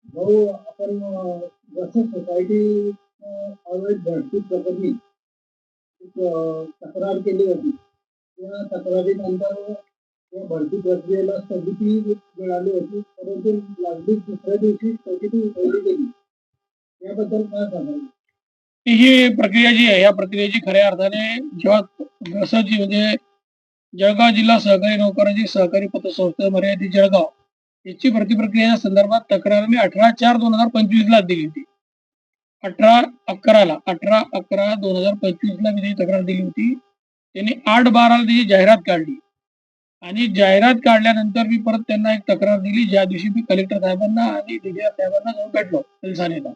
भाऊ आपण जसं सोसायटी अवैध भरती प्रकरणी एक तक्रार केली होती. त्या तक्रारीनंतर त्या भरती प्रक्रियेला स्थगिती मिळाली होती, परंतु लागलीच दुसऱ्या दिवशी स्थगिती उठवली गेली. याबद्दल काय सांगाल? ही प्रक्रिया जी आहे, या प्रक्रियेची खऱ्या अर्थाने जेव्हा जसं जी म्हणजे जळगाव जिल्हा सहकारी नोकरांची सहकारी पतसंस्था मर्यादित जळगाव याची भरती प्रक्रियेच्या संदर्भात तक्रार मी 18/4/2025 ला दिली होती. 18/11/2025 ला मी ती तक्रार दिली होती. त्यांनी 8/12 ला त्याची जाहिरात काढली आणि जाहिरात काढल्यानंतर मी परत त्यांना एक तक्रार दिली, ज्या दिवशी मी कलेक्टर साहेबांना आणि डीडीआर साहेबांना जाऊन भेटलो पोलिसांना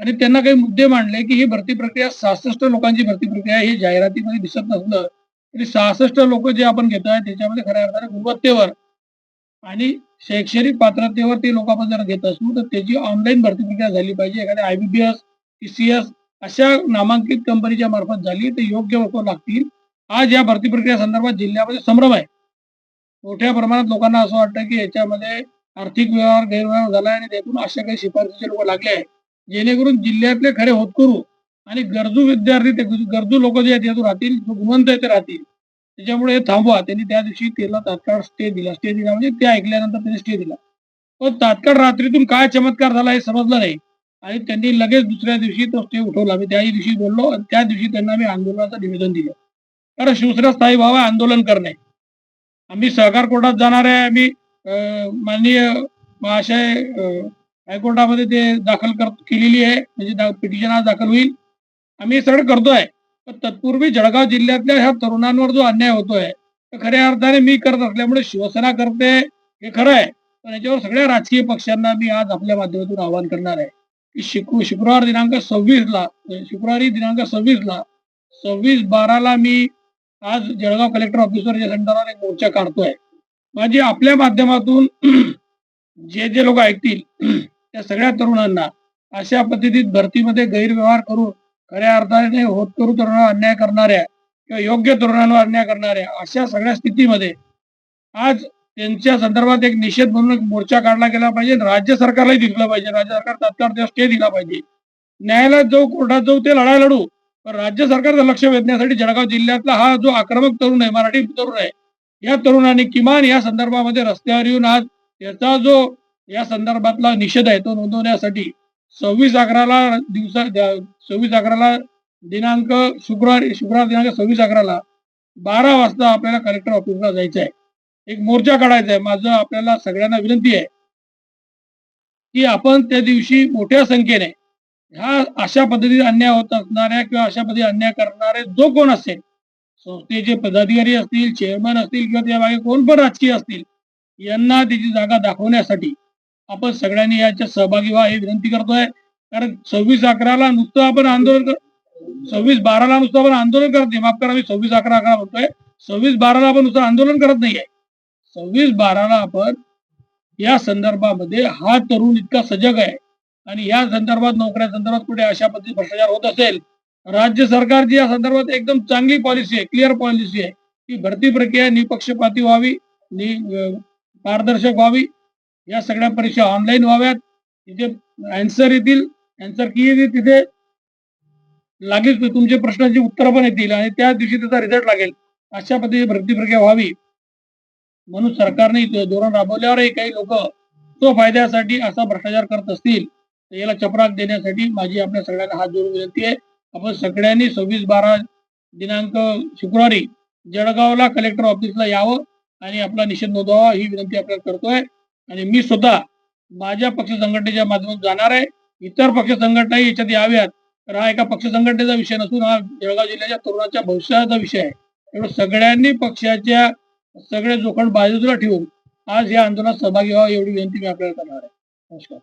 आणि त्यांना काही मुद्दे मांडले, की ही भरती प्रक्रिया 66 लोकांची भरती प्रक्रिया ही जाहिरातीमध्ये दिसत नसलं तरी 66 लोक जे आपण घेतोय त्याच्यामध्ये खऱ्या अर्थाने गुणवत्तेवर आणि शैक्षणिक पात्रतेवर ते लोक आपण जर घेत असू तर त्याची ऑनलाईन भरती प्रक्रिया झाली पाहिजे. एखाद्या IBPS, TCS अशा नामांकित कंपनीच्या मार्फत झाली तर योग्य लोक लागतील. आज या भरती प्रक्रिया संदर्भात जिल्ह्यामध्ये संभ्रम आहे. मोठ्या प्रमाणात लोकांना असं वाटतं की याच्यामध्ये आर्थिक व्यवहार गैरव्यवहार झाला आणि त्यातून अशा काही शिफारसीचे लोक लागले आहेत जेणेकरून जिल्ह्यातले खरे होतकरू आणि गरजू विद्यार्थी ते गरजू लोक जे आहेत यातून राहतील, जो गुणवंत आहे ते राहतील. त्याच्यामुळे हे थांबवा. त्यांनी त्या दिवशी त्याला तात्काळ स्टे दिला. स्टे दिला म्हणजे ते ऐकल्यानंतर त्यांनी स्टे दिला. पण तात्काळ रात्रीतून काय चमत्कार झाला हे समजलं नाही आणि त्यांनी लगेच दुसऱ्या दिवशी तो स्टे उठवला. मी त्याही दिवशी बोललो आणि त्या दिवशी त्यांना मी आंदोलनाचं निवेदन दिलं. कारण शिवसेना स्थायी व्हावा, आंदोलन करणे. आम्ही सहकार कोर्टात जाणार आहे. आम्ही माननीय महाशय हायकोर्टामध्ये ते केलेली आहे. म्हणजे पिटिशन आज दाखल होईल. आम्ही हे सगळं करतोय. पण तत्पूर्वी जळगाव जिल्ह्यातल्या ह्या तरुणांवर जो अन्याय होतोय, तर खऱ्या अर्थाने मी करत असल्यामुळे शिवसेना करते हे खरं आहे. पण याच्यावर सगळ्या राजकीय पक्षांना मी आज आपल्या माध्यमातून आवाहन करणार आहे, की शुक्रवार दिनांक 26 ला शुक्रवारी दिनांक 26 ला 26/12 ला मी आज जळगाव कलेक्टर ऑफिसवर या संदर्भात एक मोर्चा काढतोय. म्हणजे आपल्या माध्यमातून जे लोक ऐकतील त्या सगळ्या तरुणांना अशा पद्धतीत भरतीमध्ये गैरव्यवहार करून खऱ्या अर्थाने होतकरू तरुणांवर अन्याय करणाऱ्या किंवा योग्य तरुणांवर अन्याय करणाऱ्या अशा सगळ्या स्थितीमध्ये आज त्यांच्या संदर्भात एक निषेध म्हणून एक मोर्चा काढला गेला पाहिजे. राज्य सरकारलाही दिसलं पाहिजे. राज्य सरकार तात्काळ त्याला स्टे दिला पाहिजे. न्यायालयात जाऊ, कोर्टात जाऊ, ते लढाई लढू. पण राज्य सरकारचं लक्ष वेधण्यासाठी जळगाव जिल्ह्यातला हा जो आक्रमक तरुण आहे, मराठी तरुण आहे, या तरुणांनी किमान या संदर्भामध्ये रस्त्यावर येऊन आज त्याचा जो या संदर्भातला निषेध आहे तो नोंदवण्यासाठी 26/11 दिनांक शुक्रवार दिनांक 26/11 12 वाजता आपल्याला कलेक्टर ऑफिसला जायचं आहे. एक मोर्चा काढायचा आहे. माझं आपल्याला सगळ्यांना विनंती आहे की आपण त्या दिवशी मोठ्या संख्येने ह्या अशा पद्धतीने अन्याय होत असणाऱ्या किंवा अशा पद्धतीने अन्याय करणारे जो कोण असेल, संस्थेचे पदाधिकारी असतील, चेअरमन असतील किंवा त्यामागे कोण पण राजकीय असतील, यांना त्याची जागा दाखवण्यासाठी आपण सगळ्यांनी याच्यात सहभागी व्हा ही विनंती करतोय. कारण 26/11 नुसतं आपण आंदोलन 26/12 नुसतं आपण आंदोलन करत नाही. माफ करा, मी 26/11 म्हणतोय. 26/12 आपण नुसतं आंदोलन करत नाहीये. 26/12 आपण या संदर्भामध्ये हा तरुण इतका सजग आहे आणि या संदर्भात नोकऱ्या संदर्भात कुठे अशा पद्धती भ्रष्टाचार होत असेल, राज्य सरकारची या संदर्भात एकदम चांगली पॉलिसी आहे, क्लिअर पॉलिसी आहे की भरती प्रक्रिया निपक्षपाती व्हावी, पारदर्शक व्हावी. या सगळ्या परीक्षा ऑनलाईन व्हाव्यात. तिथे अँसर येतील, अँसर की येतील, तिथे लागेल तुमच्या प्रश्नांची उत्तरं पण येतील आणि त्या दिवशी त्याचा रिझल्ट लागेल. अशा पद्धतीने भरती प्रक्रिया व्हावी म्हणून सरकारने धोरण राबवल्यावरही काही लोक तो फायद्यासाठी असा भ्रष्टाचार करत असतील तर याला चपराक देण्यासाठी माझी आपल्या सगळ्यांना हात जोडून विनंती आहे. आपण सगळ्यांनी 26/12 दिनांक शुक्रवारी जळगावला कलेक्टर ऑफिसला यावं आणि आपला निषेध नोंदवावा ही विनंती आपल्याला करतोय. आणि मी स्वतः माझ्या पक्ष संघटनेच्या माध्यमातून जाणार आहे. इतर पक्ष संघटनाही याच्यात याव्यात. तर हा एका पक्ष संघटनेचा विषय नसून हा जळगाव जिल्ह्याच्या तरुणाच्या भविष्याचा विषय आहे. त्यामुळे सगळ्यांनी पक्षाच्या सगळे जोखड बाजूला ठेवून आज या आंदोलनात सहभागी व्हावा एवढी विनंती मी आपल्याला करणार आहे. नमस्कार.